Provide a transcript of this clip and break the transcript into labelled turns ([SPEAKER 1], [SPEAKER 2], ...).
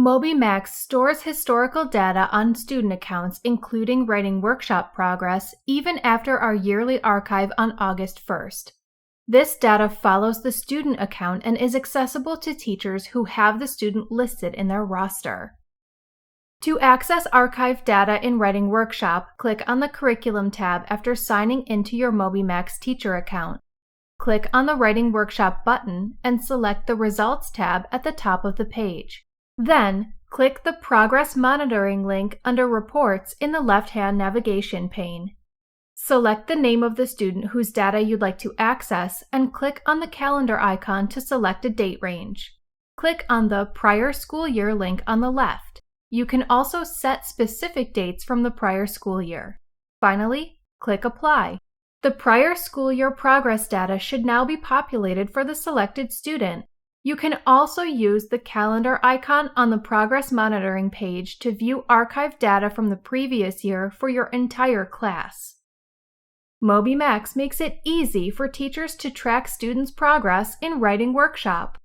[SPEAKER 1] MobyMax stores historical data on student accounts, including writing workshop progress, even after our yearly archive on August 1st. This data follows the student account and is accessible to teachers who have the student listed in their roster. To access archive data in Writing Workshop, click on the Curriculum tab after signing into your MobyMax teacher account. Click on the Writing Workshop button and select the Results tab at the top of the page. Then, click the Progress Monitoring link under Reports in the left-hand navigation pane. Select the name of the student whose data you'd like to access and click on the calendar icon to select a date range. Click on the Prior School Year link on the left. You can also set specific dates from the prior school year. Finally, click Apply. The prior school year progress data should now be populated for the selected student. You can also use the calendar icon on the Progress Monitoring page to view archived data from the previous year for your entire class. MobyMax makes it easy for teachers to track students' progress in Writing Workshop.